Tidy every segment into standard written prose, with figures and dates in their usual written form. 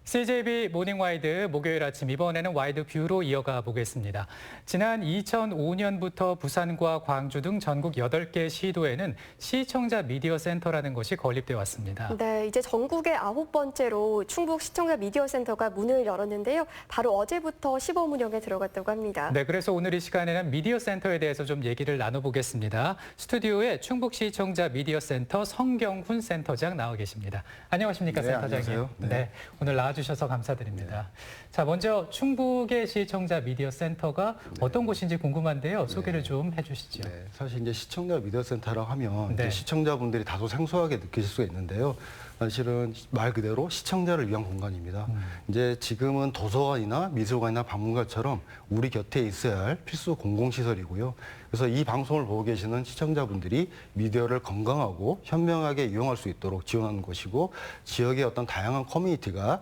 CJB 모닝와이드 목요일 아침 이번에는 와이드 뷰로 이어가 보겠습니다. 지난 2005년부터 부산과 광주 등 전국 8개 시도에는 시청자 미디어 센터라는 곳이 건립돼 왔습니다. 네, 이제 전국의 9번째로 충북 시청자 미디어 센터가 문을 열었는데요. 바로 어제부터 시범 운영에 들어갔다고 합니다. 네, 그래서 오늘 이 시간에는 미디어 센터에 대해서 좀 얘기를 나눠보겠습니다. 스튜디오에 충북 시청자 미디어 센터 성경훈 센터장 나와 계십니다. 안녕하십니까, 네, 센터장님. 안녕하세요. 네, 오늘 나와주셔서 감사드립니다. 자, 먼저 충북의 시청자 미디어 센터가 어떤 곳인지 궁금한데요. 소개를 좀 해주시죠. 네, 사실 이제 시청자 미디어 센터라고 하면 네. 이제 시청자분들이 다소 생소하게 느끼실 수가 있는데요. 사실은 말 그대로 시청자를 위한 공간입니다. 이제 지금은 도서관이나 미술관이나 박물관처럼 우리 곁에 있어야 할 필수 공공시설이고요. 그래서 이 방송을 보고 계시는 시청자분들이 미디어를 건강하고 현명하게 이용할 수 있도록 지원하는 것이고, 지역의 어떤 다양한 커뮤니티가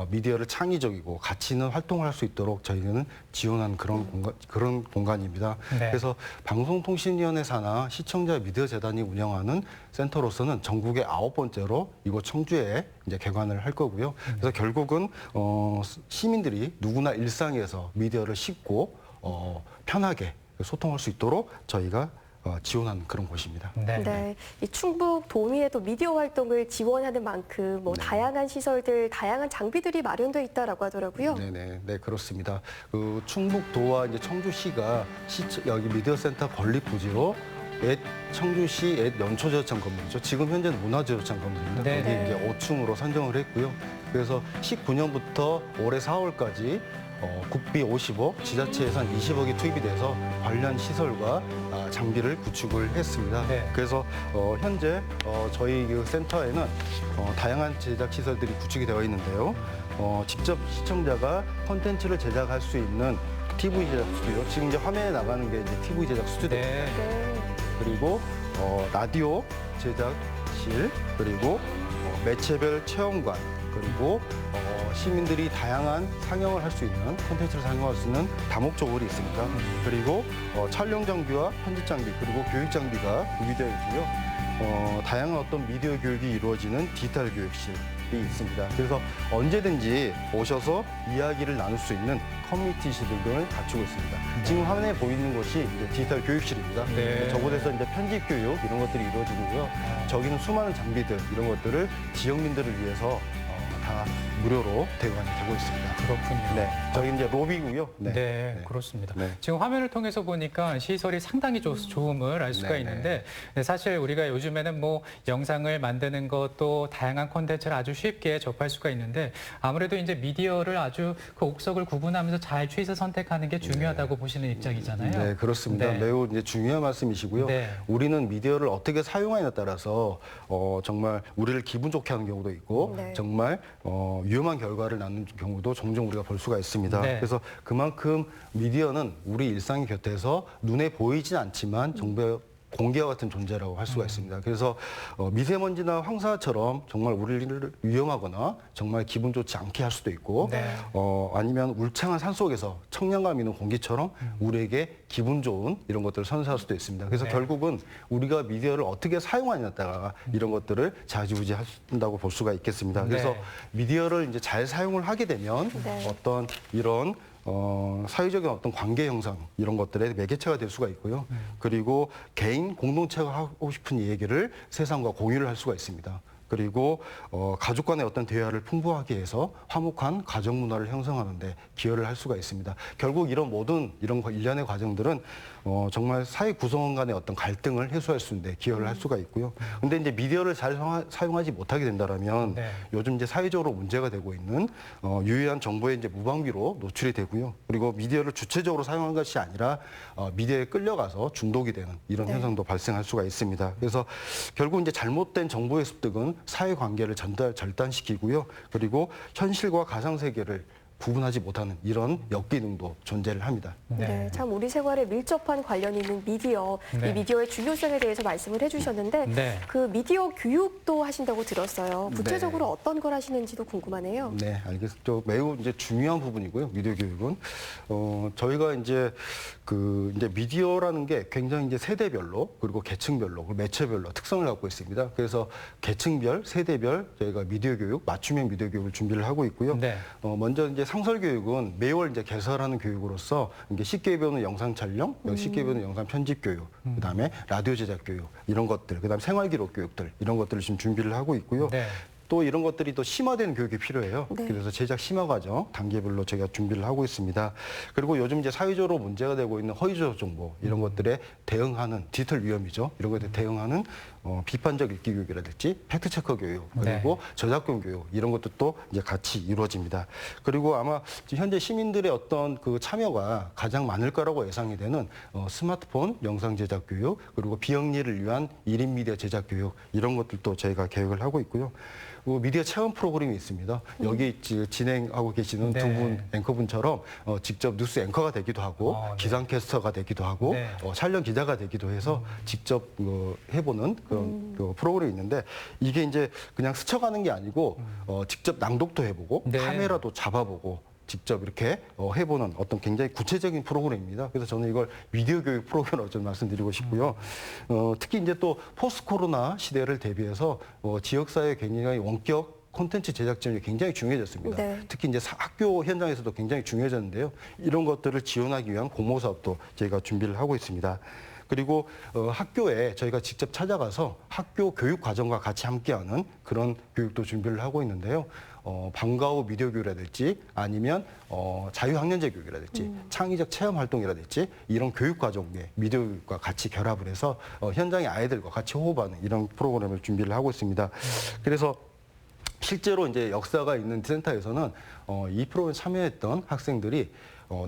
미디어를 창의적이고 가치 있는 활동을 할 수 있도록 저희는 지원하는 그런 공간입니다. 네. 그래서 방송통신위원회 산하 시청자 미디어 재단이 운영하는 센터로서는 전국의 9번째로 이곳 청주에 이제 개관을 할 거고요. 그래서 결국은 시민들이 누구나 일상에서 미디어를 쉽고 편하게 소통할 수 있도록 저희가 지원하는 그런 곳입니다. 네. 네, 이 충북 도민의 미디어 활동을 지원하는 만큼 다양한 시설들, 다양한 장비들이 마련돼 있다라고 하더라고요. 네, 그렇습니다. 그 충북도와 이제 청주시가 여기 미디어 센터 건립 부지로 옛 청주시 옛 연초제조창 건물이죠. 지금 현재는 문화제조창 건물입니다. 네. 거기 이제 5층으로 선정을 했고요. 그래서 19년부터 올해 4월까지 국비 50억, 지자체 예산 20억이 투입이 돼서 관련 시설과 장비를 구축을 했습니다. 네. 그래서 현재 저희 그 센터에는 다양한 제작 시설들이 구축이 되어 있는데요. 직접 시청자가 콘텐츠를 제작할 수 있는 TV 제작 스튜디오, 지금 이제 화면에 나가는 게 이제 TV 제작 스튜디오입니다. 네. 네. 그리고 라디오 제작실, 그리고 매체별 체험관, 그리고 시민들이 다양한 상영을 할 수 있는 콘텐츠를 상영할 수 있는 다목적으로 있습니다. 그리고 촬영 장비와 편집 장비, 그리고 교육 장비가 구비되어 있고요. 다양한 어떤 미디어 교육이 이루어지는 디지털 교육실이 있습니다. 그래서 언제든지 오셔서 이야기를 나눌 수 있는 커뮤니티실 등을 갖추고 있습니다. 지금 화면에 보이는 곳이 이제 디지털 교육실입니다. 네. 저곳에서 이제 편집 교육 이런 것들이 이루어지고요. 저기는 수많은 장비들 이런 것들을 지역민들을 위해서 다 무료로 대관이 되고 있습니다. 그렇군요. 네, 저희 이제 로비고요. 네, 그렇습니다. 네. 지금 화면을 통해서 보니까 시설이 상당히 좋음을 알 수가 네, 있는데, 네, 사실 우리가 요즘에는 뭐 영상을 만드는 것도 다양한 콘텐츠를 아주 쉽게 접할 수가 있는데, 아무래도 이제 미디어를 아주 그 옥석을 구분하면서 잘 취해서 선택하는 게 중요하다고 보시는 입장이잖아요. 네, 그렇습니다. 네. 매우 이제 중요한 말씀이시고요. 네. 우리는 미디어를 어떻게 사용하느냐에 따라서 정말 우리를 기분 좋게 하는 경우도 있고, 네. 정말 위험한 결과를 낳는 경우도 종종 우리가 볼 수가 있습니다. 네. 그래서 그만큼 미디어는 우리 일상의 곁에서 눈에 보이진 않지만 정말 공기와 같은 존재라고 할 수가 있습니다. 그래서 미세먼지나 황사처럼 정말 우리를 위험하거나 정말 기분 좋지 않게 할 수도 있고, 네. 아니면 울창한 산속에서 청량감 있는 공기처럼 우리에게 기분 좋은 이런 것들을 선사할 수도 있습니다. 그래서 네. 결국은 우리가 미디어를 어떻게 사용하냐에 따라 이런 것들을 좌지우지한다고 볼 수가 있겠습니다. 그래서 네. 미디어를 이제 잘 사용을 하게 되면 네. 어떤 이런 사회적인 어떤 관계 형성 이런 것들의 매개체가 될 수가 있고요. 그리고 개인 공동체가 하고 싶은 얘기를 세상과 공유를 할 수가 있습니다. 그리고 가족 간의 어떤 대화를 풍부하게 해서 화목한 가정 문화를 형성하는 데 기여를 할 수가 있습니다. 결국 이런 모든 이런 일련의 과정들은 정말 사회 구성원 간의 어떤 갈등을 해소할 수 있는데 기여를 할 수가 있고요. 근데 이제 미디어를 잘 사용하지 못하게 된다라면 네. 요즘 이제 사회적으로 문제가 되고 있는 유해한 정보의 이제 무방비로 노출이 되고요. 그리고 미디어를 주체적으로 사용한 것이 아니라 미디어에 끌려가서 중독이 되는 이런 현상도 발생할 수가 있습니다. 그래서 결국 이제 잘못된 정보의 습득은 사회관계를 절단시키고요. 그리고 현실과 가상세계를 구분하지 못하는 이런 역기능도 존재를 합니다. 네, 참 우리 생활에 밀접한 관련이 있는 미디어, 네. 이 미디어의 중요성에 대해서 말씀을 해주셨는데 네. 그 미디어 교육도 하신다고 들었어요. 구체적으로 어떤 걸 하시는지도 궁금하네요. 네, 알겠습니다. 매우 이제 중요한 부분이고요. 미디어 교육은 저희가 이제 이제 미디어라는 게 굉장히 이제 세대별로 그리고 계층별로 그리고 매체별로 특성을 갖고 있습니다. 그래서 계층별, 세대별 저희가 미디어 교육, 맞춤형 미디어 교육을 준비를 하고 있고요. 네. 먼저 이제 상설 교육은 매월 이제 개설하는 교육으로서 이게 쉽게 배우는 영상 촬영, 쉽게 배우는 영상 편집 교육, 그다음에 라디오 제작 교육 이런 것들, 그다음에 생활 기록 교육들 이런 것들을 지금 준비를 하고 있고요. 네. 또 이런 것들이 또 심화되는 교육이 필요해요. 네. 그래서 제작 심화 과정 단계별로 저희가 준비를 하고 있습니다. 그리고 요즘 이제 사회적으로 문제가 되고 있는 허위조작 정보 이런 것들에 대응하는 디지털 위험이죠. 이런 것들에 대응하는 비판적 읽기 교육이라든지 팩트체커 교육 그리고 저작권 교육 이런 것도 이제 같이 이루어집니다. 그리고 아마 지금 현재 시민들의 어떤 그 참여가 가장 많을 거라고 예상이 되는 스마트폰 영상 제작 교육 그리고 비영리를 위한 1인 미디어 제작 교육 이런 것들도 저희가 계획을 하고 있고요. 미디어 체험 프로그램이 있습니다. 여기 진행하고 계시는 네. 두 분 앵커분처럼 직접 뉴스 앵커가 되기도 하고 네. 기상캐스터가 되기도 하고 네. 촬영 기자가 되기도 해서 직접 해보는 그런 프로그램이 있는데 이게 이제 그냥 스쳐가는 게 아니고 직접 낭독도 해보고 네. 카메라도 잡아보고 직접 이렇게 해보는 어떤 굉장히 구체적인 프로그램입니다. 그래서 저는 이걸 미디어 교육 프로그램으로 좀 말씀드리고 싶고요. 특히 이제 또 포스트 코로나 시대를 대비해서 지역사회 굉장히 원격 콘텐츠 제작 지원이 굉장히 중요해졌습니다. 네. 특히 이제 학교 현장에서도 굉장히 중요해졌는데요. 이런 것들을 지원하기 위한 공모 사업도 저희가 준비를 하고 있습니다. 그리고 학교에 저희가 직접 찾아가서 학교 교육 과정과 같이 함께하는 그런 교육도 준비를 하고 있는데요. 방과 후 미디어 교육이라든지 아니면 자유학년제 교육이라든지 창의적 체험 활동이라든지 이런 교육 과정에 미디어 교육과 같이 결합을 해서 현장의 아이들과 같이 호흡하는 이런 프로그램을 준비를 하고 있습니다. 그래서 실제로 이제 역사가 있는 센터에서는 이 프로그램에 참여했던 학생들이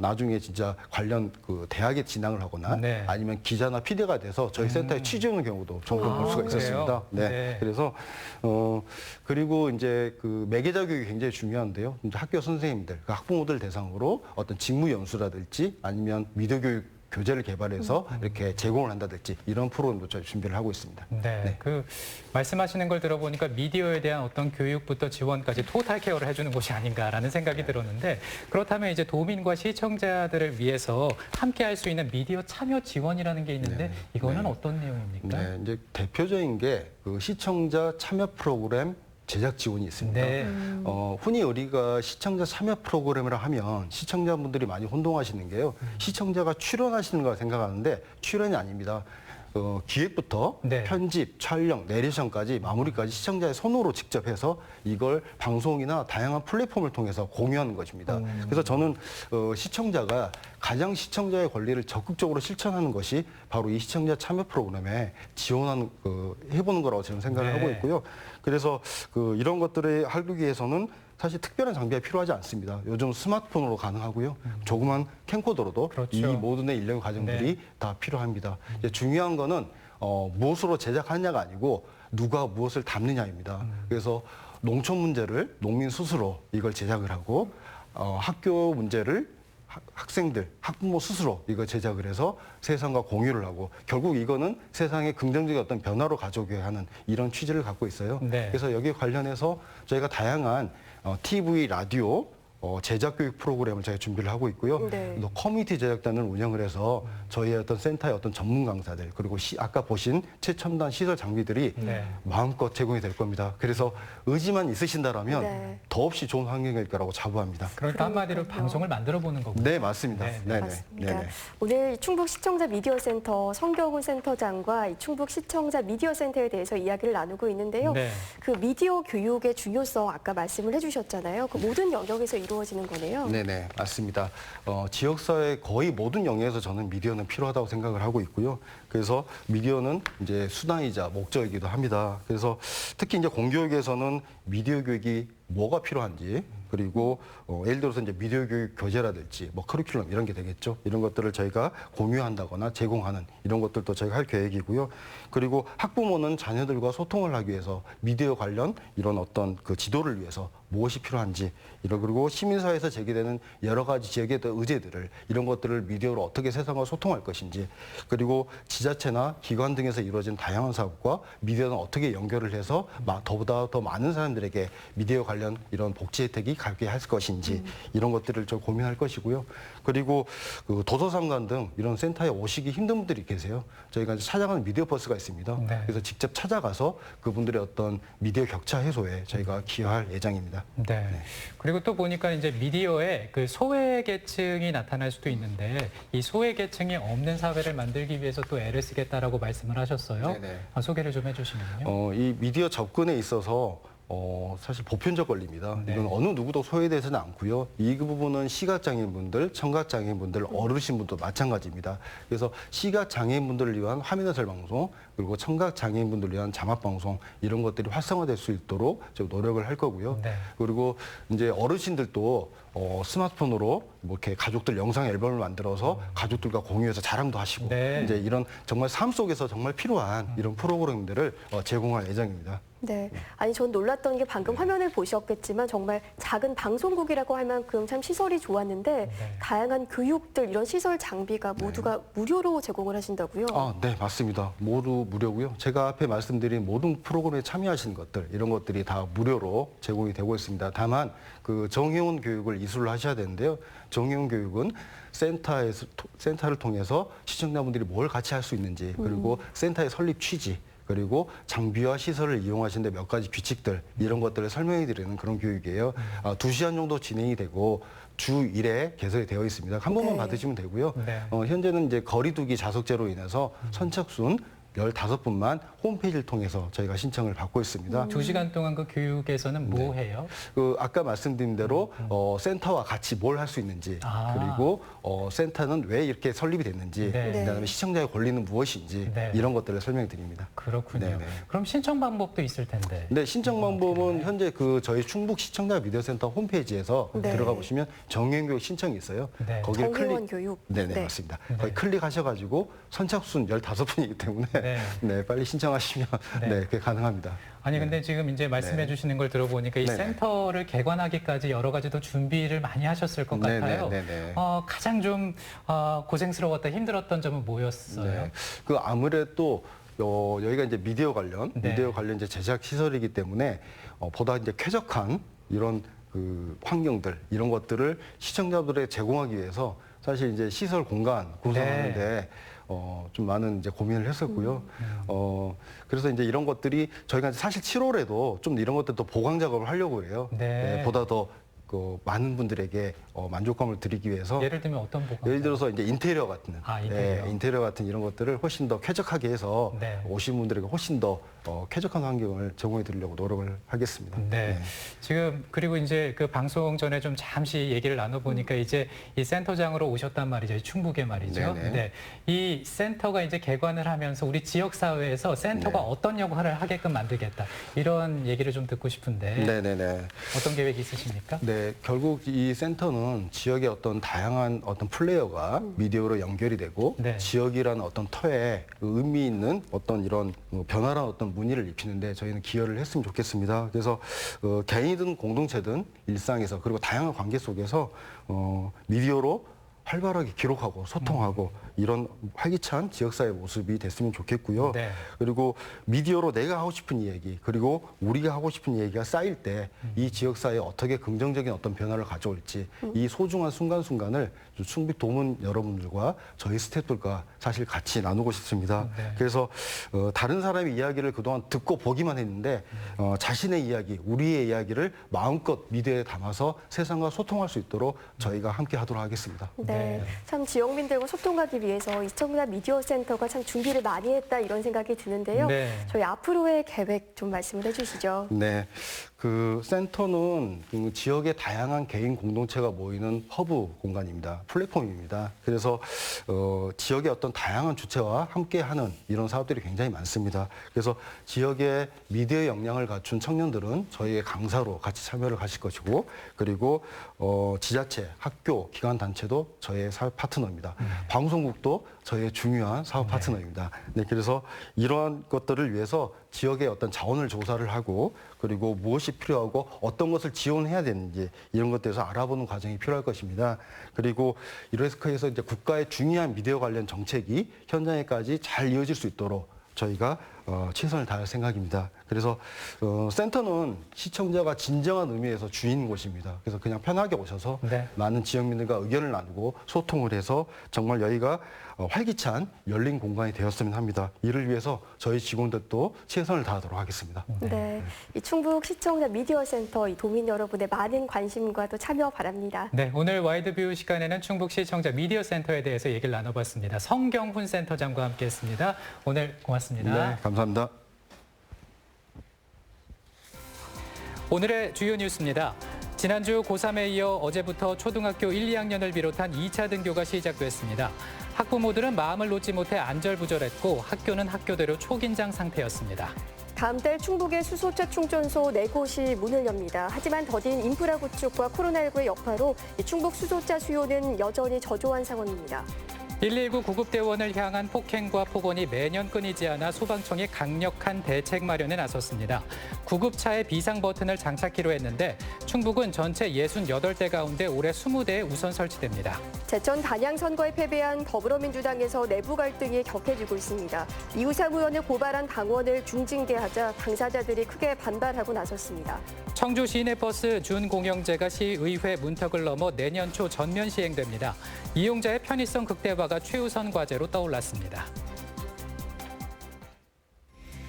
나중에 진짜 관련 그 대학에 진학을 하거나 네. 아니면 기자나 PD가 돼서 저희 센터에 취재 오는 경우도 종종 볼 수가 그래요? 있었습니다. 네. 네. 그래서 그리고 이제 그 매개자 교육이 굉장히 중요한데요. 이제 학교 선생님들, 그 학부모들 대상으로 어떤 직무 연수라든지 아니면 미디어 교육 교재를 개발해서 이렇게 제공을 한다든지 이런 프로그램도 저희 준비를 하고 있습니다. 네, 그 말씀하시는 걸 들어보니까 미디어에 대한 어떤 교육부터 지원까지 토탈 케어를 해주는 곳이 아닌가라는 생각이 들었는데 그렇다면 이제 도민과 시청자들을 위해서 함께 할 수 있는 미디어 참여 지원이라는 게 있는데 이거는 어떤 내용입니까? 네, 이제 대표적인 게 그 시청자 참여 프로그램 제작 지원이 있습니다. 네. 흔히 우리가 시청자 참여 프로그램이라 하면 시청자분들이 많이 혼동하시는 게요. 시청자가 출연하시는 걸 생각하는데 출연이 아닙니다. 기획부터 네. 편집, 촬영, 내레이션까지 마무리까지 시청자의 손으로 직접 해서 이걸 방송이나 다양한 플랫폼을 통해서 공유하는 것입니다. 그래서 저는 시청자가 가장 시청자의 권리를 적극적으로 실천하는 것이 바로 이 시청자 참여 프로그램에 지원하는 해보는 거라고 저는 생각을 네. 하고 있고요. 그래서 이런 것들을 하기 위해서는 사실 특별한 장비가 필요하지 않습니다. 요즘 스마트폰으로 가능하고요. 조그만 캠코더로도 그렇죠. 이 모든 일련 과정들이 다 필요합니다. 이제 중요한 거는 무엇으로 제작하느냐가 아니고 누가 무엇을 담느냐입니다. 그래서 농촌 문제를 농민 스스로 이걸 제작을 하고 학교 문제를 학생들, 학부모 스스로 이거 제작을 해서 세상과 공유를 하고 결국 이거는 세상에 긍정적인 어떤 변화로 가져오게 하는 이런 취지를 갖고 있어요. 네. 그래서 여기에 관련해서 저희가 다양한 TV, 라디오, 제작 교육 프로그램을 저희가 준비를 하고 있고요. 네. 또 커뮤니티 제작단을 운영을 해서 저희의 어떤 센터의 어떤 전문 강사들 그리고 아까 보신 최첨단 시설 장비들이 네. 마음껏 제공이 될 겁니다. 그래서 의지만 있으신다라면 네. 더없이 좋은 환경일 거라고 자부합니다. 그러니까 한마디로 그러니까요. 방송을 만들어 보는 거군요. 네, 맞습니다. 네, 네네. 맞습니다. 네네. 오늘 충북 시청자 미디어 센터 성경훈 센터장과 이 충북 시청자 미디어 센터에 대해서 이야기를 나누고 있는데요. 네. 그 미디어 교육의 중요성 아까 말씀을 해주셨잖아요. 그 모든 영역에서 이루어지는 거네요. 네네, 맞습니다. 지역사회 거의 모든 영역에서 저는 미디어는 필요하다고 생각을 하고 있고요. 그래서 미디어는 이제 수단이자 목적이기도 합니다. 그래서 특히 이제 공교육에서는 미디어 교육이 뭐가 필요한지 그리고 예를 들어서 이제 미디어 교육 교재라든지 뭐 커리큘럼 이런 게 되겠죠. 이런 것들을 저희가 공유한다거나 제공하는 이런 것들도 저희가 할 계획이고요. 그리고 학부모는 자녀들과 소통을 하기 위해서 미디어 관련 이런 어떤 그 지도를 위해서 무엇이 필요한지 그리고 시민사회에서 제기되는 여러 가지 지역의 의제들을 이런 것들을 미디어로 어떻게 세상과 소통할 것인지 그리고 지자체나 기관 등에서 이루어진 다양한 사업과 미디어는 어떻게 연결을 해서 더보다 더 많은 사람들에게 미디어 관련 이런 복지 혜택이 가게 할 것인지 이런 것들을 좀 고민할 것이고요. 그리고 그 도서상관 등 이런 센터에 오시기 힘든 분들이 계세요. 저희가 이제 찾아가는 미디어 버스가 있습니다. 네. 그래서 직접 찾아가서 그분들의 어떤 미디어 격차 해소에 저희가 기여할 예정입니다. 네. 그리고 또 보니까 이제 미디어에 그 소외계층이 나타날 수도 있는데 이 소외계층이 없는 사회를 만들기 위해서 또 애를 쓰겠다라고 말씀을 하셨어요. 네네. 소개를 좀 해주시면요. 이 미디어 접근에 있어서 사실 보편적 권리입니다. 네. 이건 어느 누구도 소외되지는 않고요. 이 부분은 시각장애인분들, 청각장애인분들, 어르신분도 마찬가지입니다. 그래서 시각장애인분들을 위한 화면 해설 방송, 그리고 청각장애인분들을 위한 자막 방송 이런 것들이 활성화될 수 있도록 좀 노력을 할 거고요. 네. 그리고 이제 어르신들도 스마트폰으로 뭐 이렇게 가족들 영상 앨범을 만들어서 가족들과 공유해서 자랑도 하시고 네. 이제 이런 정말 삶 속에서 정말 필요한 이런 프로그램들을 제공할 예정입니다. 네. 아니, 전 놀랐던 게 방금 화면을 보셨겠지만 정말 작은 방송국이라고 할 만큼 참 시설이 좋았는데 네. 다양한 교육들, 이런 시설 장비가 모두가 무료로 제공을 하신다고요? 네, 맞습니다. 모두 무료고요. 제가 앞에 말씀드린 모든 프로그램에 참여하신 것들, 이런 것들이 다 무료로 제공이 되고 있습니다. 다만 그 정회원 교육을 이수를 하셔야 되는데요. 정회원 교육은 센터를 통해서 시청자분들이 뭘 같이 할 수 있는지, 그리고 센터의 설립 취지, 그리고 장비와 시설을 이용하시는데 몇 가지 규칙들 이런 것들을 설명해 드리는 그런 교육이에요. 2시간 정도 진행이 되고 주 1회 개설이 되어 있습니다. 한 번만 네. 받으시면 되고요. 네. 현재는 이제 거리두기 자석제로 인해서 선착순 15분만 홈페이지를 통해서 저희가 신청을 받고 있습니다. 2시간 동안 그 교육에서는 뭐 해요? 아까 말씀드린 대로 센터와 같이 뭘 할 수 있는지 그리고 센터는 왜 이렇게 설립이 됐는지 네. 그다음에 시청자의 권리는 무엇인지 네. 이런 것들을 설명해 드립니다. 그렇군요. 네네. 그럼 신청 방법도 있을 텐데. 네, 신청 방법은 현재 저희 충북 시청자 미디어센터 홈페이지에서 네. 들어가 보시면 정회교육 신청이 있어요. 네. 거기를 정회원 교육. 네네, 네. 맞습니다. 네. 거기 클릭하셔가지고 선착순 15분이기 때문에 네. 빨리 신청하시면 네. 그게 가능합니다. 아니 근데 지금 이제 말씀해 네. 주시는 걸 들어보니까 이 네네. 센터를 개관하기까지 여러 가지 또 준비를 많이 하셨을 것 같아요. 네네. 가장 좀 고생스러웠다, 힘들었던 점은 뭐였어요? 네. 아무래도 여기가 이제 미디어 관련 네. 이제 제작 시설이기 때문에 보다 이제 쾌적한 이런 그 환경들 이런 것들을 시청자들에게 제공하기 위해서 사실 이제 시설 공간 구성하는데 좀 많은 이제 고민을 했었고요. 그래서 이제 이런 것들이 저희가 사실 7월에도 좀 이런 것들도 보강 작업을 하려고 해요. 네. 보다 더 많은 분들에게 만족감을 드리기 위해서 예를 들면 어떤 보강? 예를 들어서 이제 인테리어 같은 인테리어. 인테리어 같은 이런 것들을 훨씬 더 쾌적하게 해서 네. 오신 분들에게 훨씬 더 쾌적한 환경을 제공해 드리려고 노력을 하겠습니다. 네. 지금 그리고 이제 그 방송 전에 좀 잠시 얘기를 나눠보니까 이제 이 센터장으로 오셨단 말이죠. 이 충북에 말이죠. 네네. 네. 이 센터가 이제 개관을 하면서 우리 지역 사회에서 센터가 네. 어떤 역할을 하게끔 만들겠다 이런 얘기를 좀 듣고 싶은데 네네네. 어떤 계획이 있으십니까? 네, 결국 이 센터는 지역의 어떤 다양한 어떤 플레이어가 미디어로 연결이 되고 네. 지역이라는 어떤 터에 의미 있는 어떤 이런 변화란 어떤 무늬를 입히는데 저희는 기여를 했으면 좋겠습니다. 그래서 개인이든 공동체든 일상에서 그리고 다양한 관계 속에서 미디어로 활발하게 기록하고 소통하고 이런 활기찬 지역사회 모습이 됐으면 좋겠고요. 네. 그리고 미디어로 내가 하고 싶은 이야기 그리고 우리가 하고 싶은 얘기가 쌓일 때 이 지역사회에 어떻게 긍정적인 어떤 변화를 가져올지 이 소중한 순간순간을 충북 도민 여러분들과 저희 스태프들과 사실 같이 나누고 싶습니다. 네. 그래서 다른 사람의 이야기를 그동안 듣고 보기만 했는데 자신의 이야기, 우리의 이야기를 마음껏 미디어에 담아서 세상과 소통할 수 있도록 저희가 함께 하도록 하겠습니다. 네. 네. 참 지역민들과 소통하기 위해서 시청자 미디어 센터가 참 준비를 많이 했다 이런 생각이 드는데요. 네. 저희 앞으로의 계획 좀 말씀을 해주시죠. 네. 그 센터는 그 지역의 다양한 개인 공동체가 모이는 허브 공간입니다. 플랫폼입니다. 그래서 지역의 어떤 다양한 주체와 함께하는 이런 사업들이 굉장히 많습니다. 그래서 지역의 미디어 역량을 갖춘 청년들은 저희의 강사로 같이 참여를 하실 것이고, 그리고 지자체, 학교, 기관 단체도 저희의 사업 파트너입니다. 방송국도 저희의 중요한 사업 파트너입니다. 네, 그래서 이러한 것들을 위해서 지역의 어떤 자원을 조사를 하고, 그리고 무엇이 필요하고 어떤 것을 지원해야 되는지 이런 것에 대해서 알아보는 과정이 필요할 것입니다. 그리고 이러해서 이제 국가의 중요한 미디어 관련 정책이 현장에까지 잘 이어질 수 있도록 저희가 최선을 다할 생각입니다. 그래서 센터는 시청자가 진정한 의미에서 주인 곳입니다. 그래서 그냥 편하게 오셔서 네. 많은 지역민들과 의견을 나누고 소통을 해서 정말 여기가 활기찬 열린 공간이 되었으면 합니다. 이를 위해서 저희 직원들도 최선을 다하도록 하겠습니다. 네, 이 충북 시청자 미디어 센터 이 도민 여러분의 많은 관심과 또 참여 바랍니다. 네, 오늘 와이드뷰 시간에는 충북 시청자 미디어 센터에 대해서 얘기를 나눠봤습니다. 성경훈 센터장과 함께했습니다. 오늘 고맙습니다. 네, 감사합니다. 오늘의 주요 뉴스입니다. 지난주 고3에 이어 어제부터 초등학교 1, 2학년을 비롯한 2차 등교가 시작됐습니다. 학부모들은 마음을 놓지 못해 안절부절했고 학교는 학교대로 초긴장 상태였습니다. 다음 달 충북의 수소차 충전소 4곳이 문을 엽니다. 하지만 더딘 인프라 구축과 코로나19의 여파로 이 충북 수소차 수요는 여전히 저조한 상황입니다. 119 구급대원을 향한 폭행과 폭언이 매년 끊이지 않아 소방청이 강력한 대책 마련에 나섰습니다. 구급차에 비상 버튼을 장착키로 했는데 충북은 전체 68대 가운데 올해 20대에 우선 설치됩니다. 제천 단양 선거에 패배한 더불어민주당에서 내부 갈등이 격해지고 있습니다. 이우상 의원을 고발한 당원을 중징계하자 당사자들이 크게 반발하고 나섰습니다. 청주 시내버스 준공영제가 시의회 문턱을 넘어 내년 초 전면 시행됩니다. 이용자의 편의성 극대화가 최우선 과제로 떠올랐습니다.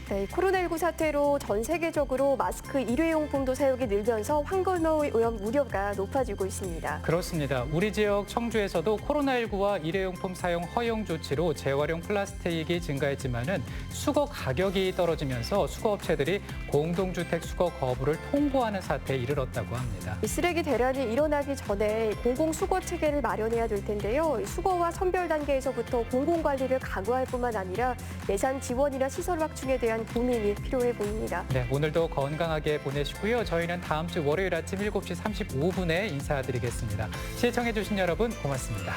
네, 코로나19 사태로 전 세계적으로 마스크 일회용품도 사용이 늘면서 환경오염 우려가 높아지고 있습니다. 그렇습니다. 우리 지역 청주에서도 코로나19와 일회용품 사용 허용 조치로 재활용 플라스틱이 증가했지만은 수거 가격이 떨어지면서 수거업체들이 공동주택 수거 거부를 통보하는 사태에 이르렀다고 합니다. 이 쓰레기 대란이 일어나기 전에 공공수거 체계를 마련해야 될 텐데요. 수거와 선별 단계에서부터 공공관리를 강화할 뿐만 아니라 예산 지원이나 시설 확충에 대한 고민이 필요해 보입니다. 네, 오늘도 건강하게 보내시고요. 저희는 다음 주 월요일 아침 7시 35분에 인사드리겠습니다. 시청해주신 여러분 고맙습니다.